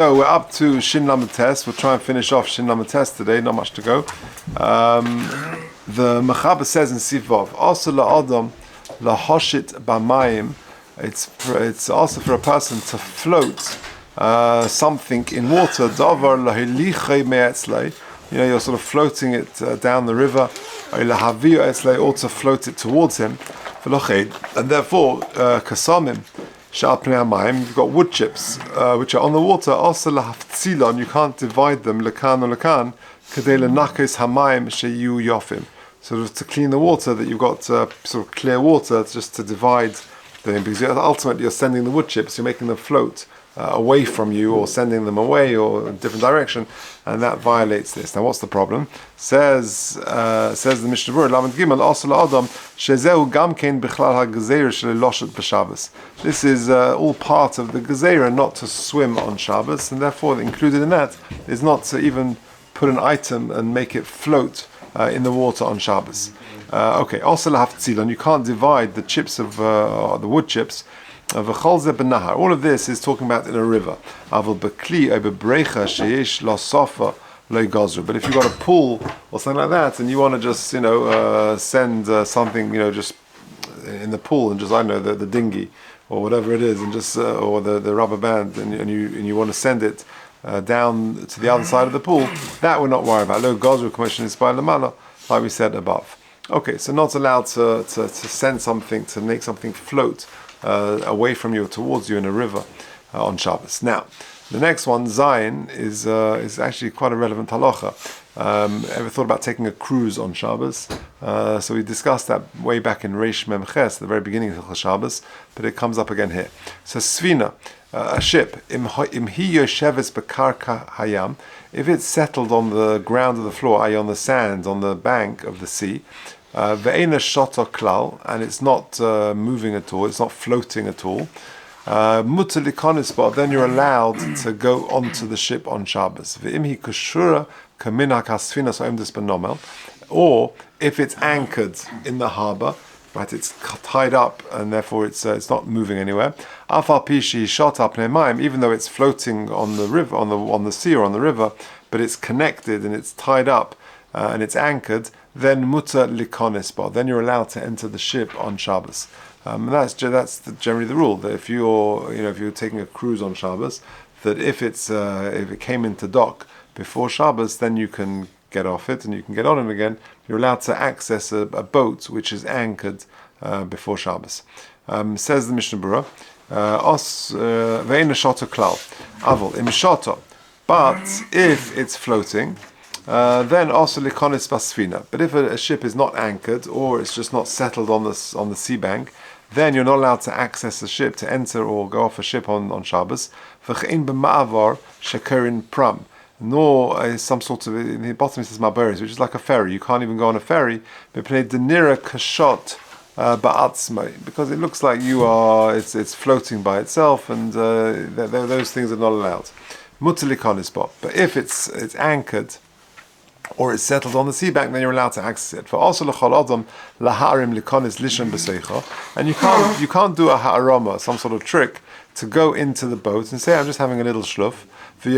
So we're up to Shin Lamed Tes. We'll try and finish off Shin Lamed Tes today. Not much to go. The Mechaber says in Sivov, "Also la'adam lahoshit b'mayim." It's also for a person to float something in water. Davar lahilichei me'etzlei. You're sort of floating it down the river. Or lahaviu etzlei, or to float it towards him. And therefore, kasamim. You've got wood chips which are on the water. Also lahavtzilon, you can't divide them. Lekan or lekan, kadei lenakes hamayim sheyu yofim. Sort of to clean the water, that you've got sort of clear water, just to divide them, because ultimately you're sending the wood chips, you're making them float away from you, or sending them away, or in a different direction, and that violates this. Now, what's the problem? Says the Mishnah Berurah, Lamed Gimel, also la'adam shezehu gamkein bichlal ha'gezeira sheliloshet b'Shabbos. This is all part of the gezeira, not to swim on Shabbos, and therefore included in that is not to even put an item and make it float in the water on Shabbos. Also lahavtzilon, you can't divide the chips of the wood chips. All of this is talking about in a river. But if you've got a pool or something like that, and you want to just send something just in the pool, and just the dinghy or whatever it is, and just or the rubber band, and you want to send it down to the other side of the pool, that we're not worried about. Lo gozru commission is by lamala, like we said above. Okay, so not allowed to send something, to make something float away from you or towards you in a river on Shabbos. Now, the next one, Zayin, is actually quite a relevant halacha. Ever thought about taking a cruise on Shabbos? So we discussed that way back in Reish Mem Ches, the very beginning of Shabbos, but it comes up again here. So Svina, a ship, im hi yosheves bekarka hayam, if it's settled on the ground of the floor, i.e. on the sand, on the bank of the sea, ve'ena shota klal, and it's not moving at all, it's not floating at all, mutar likonisba, then you're allowed to go onto the ship on Shabbos. Ve'imhi kushura kaminhak hasfina so'emdes benomel, or if it's anchored in the harbor, right, it's tied up and therefore it's not moving anywhere. Afal pishi shota pnei mayim, even though it's floating on the river, on the sea or on the river, but it's connected and it's tied up and it's anchored, then mutar likonisba, then you're allowed to enter the ship on Shabbos. That's generally the rule, that if you're taking a cruise on Shabbos, that if it came into dock before Shabbos, then you can get off it and you can get on it again. You're allowed to access a boat which is anchored before Shabbos. Says the Mishnah Berurah, ve'ena shota klal, avol im shota, but if it's floating, then also likonis basfina. But if a ship is not anchored, or it's just not settled on the sea bank, then you're not allowed to access a ship, to enter or go off a ship on Shabbos. V'chein b'ma'avar shekerin pram, nor some sort of, in the bottom it says maberes, which is like a ferry. You can't even go on a ferry. Denira kashot ba'atzmai, because it looks like it's floating by itself, and those things are not allowed. Mutar likonisba. But if it's anchored, or it's settled on the sea bank, then you're allowed to access it. For also l'chol adam laharim likonis lishon b'seicha, and you can't do a ha'arama, some sort of trick, to go into the boat and say, I'm just having a little shluf. And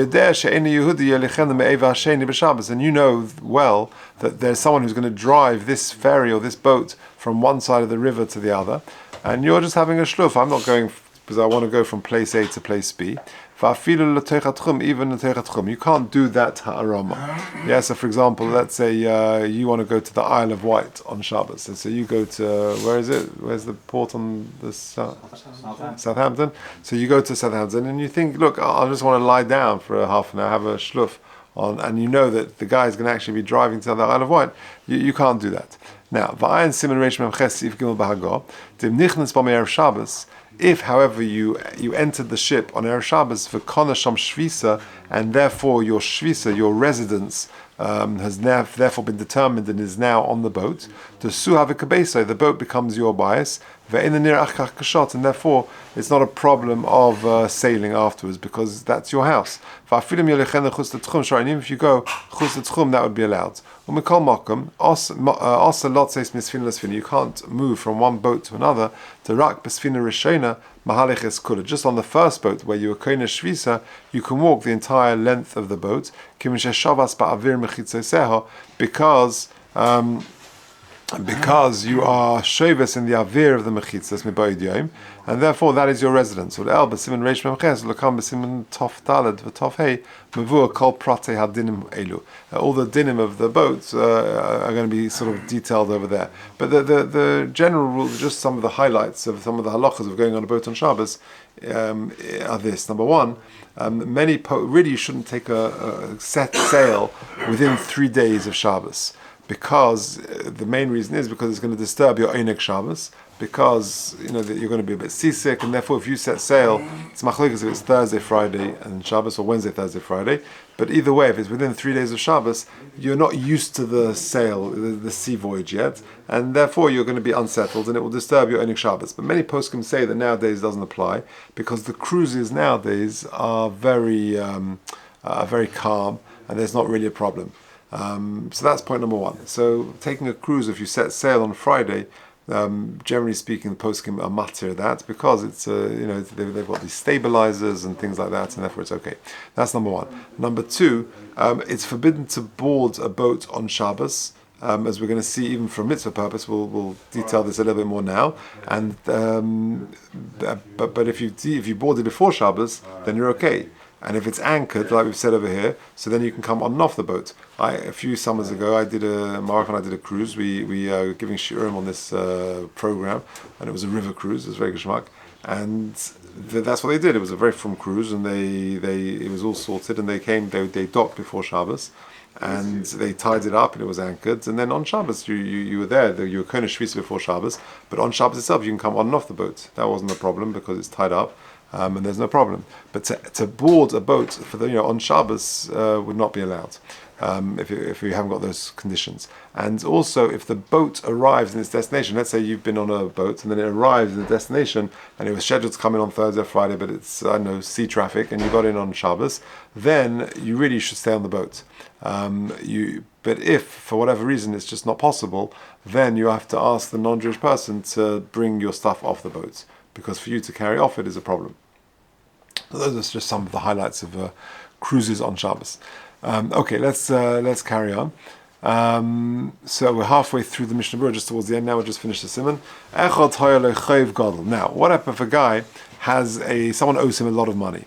you know well that there's someone who's going to drive this ferry or this boat from one side of the river to the other, and you're just having a shluf. I'm not going because I want to go from place A to place B. Even you can't do that ha'arama. Yeah, so for example, let's say you want to go to the Isle of Wight on Shabbos, and so you go to, where is it? Where's the port on the Southampton? So you go to Southampton and you think, look, I just want to lie down for a half an hour, have a shluf on, and you know that the guy is going to actually be driving to the Isle of Wight. You can't do that. Now, v'ayin siman reish mem ches sif gimel b'hago dem nichnas b'me'erev Shabbos. If, however, you entered the ship on Erev Shabbos for Kona Sham Shvisa, and therefore your Shvisa, your residence, has now therefore been determined and is now on the boat, the Suhavikabeso, the boat becomes your bias, and therefore it's not a problem of sailing afterwards, because that's your house. If you go chutz l'tchum, that would be allowed. You can't move from one boat to another, to rak b'sfina rishona Mahaliches Kula. Just on the first boat where you were Koine Shvisa, you can walk the entire length of the boat. Because you are Shovis in the Avir of the Mechitzas Miboid Yom, and therefore that is your residence. All the dinim of the boats are going to be sort of detailed over there. But the general rule, just some of the highlights of some of the halachas of going on a boat on Shabbos are this. Number one, really you shouldn't take a set sail within 3 days of Shabbos. Because the main reason is because it's going to disturb your Einik Shabbos, because that you're going to be a bit seasick, and therefore if you set sail, it's machlokes if it's Thursday, Friday, and Shabbos, or Wednesday, Thursday, Friday. But either way, if it's within 3 days of Shabbos, you're not used to the sail, the sea voyage yet, and therefore you're going to be unsettled, and it will disturb your Einik Shabbos. But many poskim say that nowadays it doesn't apply, because the cruises nowadays are very calm, and there's not really a problem. So that's point number one. So taking a cruise, if you set sail on Friday, generally speaking, the poskim are matir that, because it's they've got these stabilizers and things like that, and therefore it's okay. That's number one. Number two, it's forbidden to board a boat on Shabbos. As we're going to see, even for mitzvah purpose, we'll detail this a little bit more now. And but if you board it before Shabbos, then you're okay. And if it's anchored, like we've said over here, so then you can come on and off the boat. A few summers ago, I did a cruise. We were giving shiurim on this program, and it was a river cruise. It was very geschmack, and that's what they did. It was a very frum cruise, and it was all sorted, and they docked before Shabbos, and they tied it up, and it was anchored. And then on Shabbos, you were there. You were kind of shvisa before Shabbos, but on Shabbos itself, you can come on and off the boat. That wasn't a problem because it's tied up. And there's no problem. But to board a boat for on Shabbos would not be allowed if you haven't got those conditions. And also, if the boat arrives in its destination, let's say you've been on a boat and then it arrives in the destination and it was scheduled to come in on Thursday or Friday, but it's sea traffic and you got in on Shabbos, then you really should stay on the boat. But if for whatever reason it's just not possible, then you have to ask the non-Jewish person to bring your stuff off the boat, because for you to carry off it is a problem. So those are just some of the highlights of cruises on Shabbos. Okay, let's carry on. So we're halfway through the Mishnah Berurah, just towards the end. Now we'll just finish the simon. Now, what happens if a guy someone owes him a lot of money?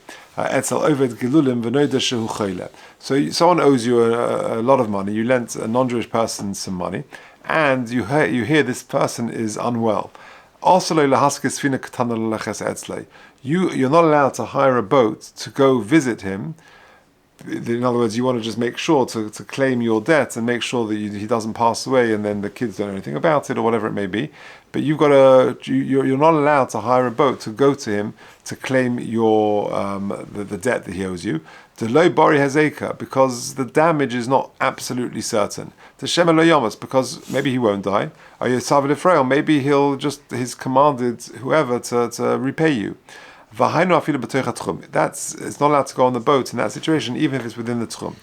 So someone owes you a lot of money. You lent a non-Jewish person some money, and you hear this person is unwell. You're not allowed to hire a boat to go visit him. In other words, you want to just make sure to claim your debt and make sure that he doesn't pass away, and then the kids don't know anything about it or whatever it may be. But you're not allowed to hire a boat to go to him to claim your the debt that he owes you. The low bari hazeka, because the damage is not absolutely certain. The shema lo yamas, because maybe he won't die. Or maybe he's commanded whoever to repay you. It's not allowed to go on the boat in that situation, even if it's within the tchum.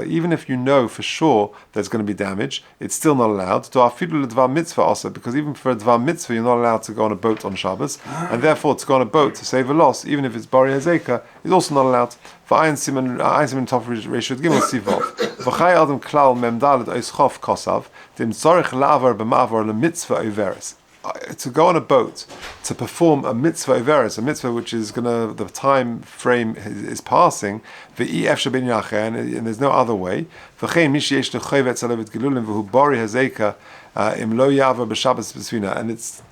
Even if you know for sure there's going to be damage, it's still not allowed. Because even for a dvar mitzvah, you're not allowed to go on a boat on Shabbos, and therefore to go on a boat to save a loss, even if it's bari hazeka, is also not allowed. Ayin siman tov reishut gimel sivov. V'chay adam klal mem daled oischof kosav dim tzorich la'avar b'ma'avar lemitzvah overis. To go on a boat to perform a mitzvah overis, a mitzvah which is the time frame is passing, and there's no other way. And it's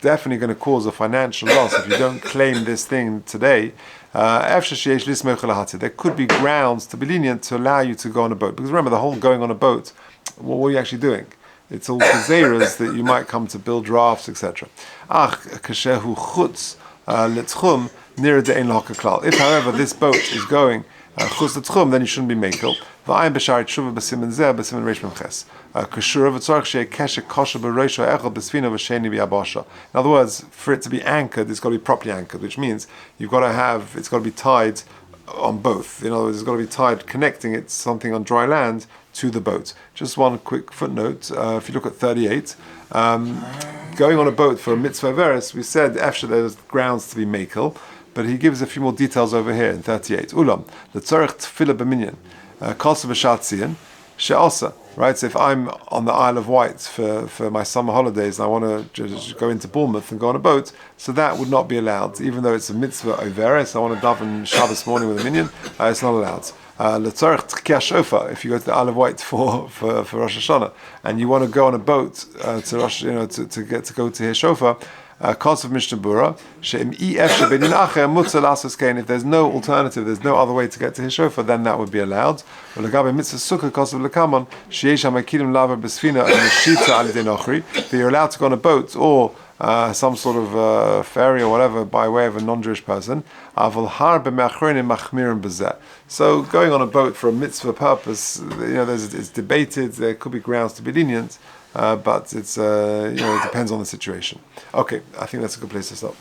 definitely going to cause a financial loss if you don't claim this thing today. There could be grounds to be lenient to allow you to go on a boat, because remember, the whole going on a boat, what are you actually doing? It's all gezeras that you might come to build rafts, etc. If, however, this boat is going chutz l'tchum, then you shouldn't be mekel. In other words, for it to be anchored, it's got to be properly anchored, which means it's got to be tied on both. In other words, it's got to be tied, connecting it to something on dry land to the boat. Just one quick footnote. If you look at 38, Going on a boat for a mitzvah veris, we said after there's grounds to be makel, but he gives a few more details over here in 38. Ulam, the tzarech tefillah b'minyan, kosa b'shatzian, she'asa. Right, so if I'm on the Isle of Wight for my summer holidays and I want to just go into Bournemouth and go on a boat, so that would not be allowed, even though it's a mitzvah overes. I want to daven Shabbos morning with a minyan, it's not allowed. L'tzarech t'kiah shofar. If you go to the Isle of Wight for Rosh Hashanah and you want to go on a boat to Rosh, to go to hear shofar. Cause of Mishnah Bura, if there's no alternative, there's no other way to get to his shofar, then that would be allowed. If you're allowed to go on a boat or some sort of ferry or whatever by way of a non-Jewish person. So going on a boat for a mitzvah purpose, it's debated. There could be grounds to be lenient. But it's it depends on the situation. Okay, I think that's a good place to stop.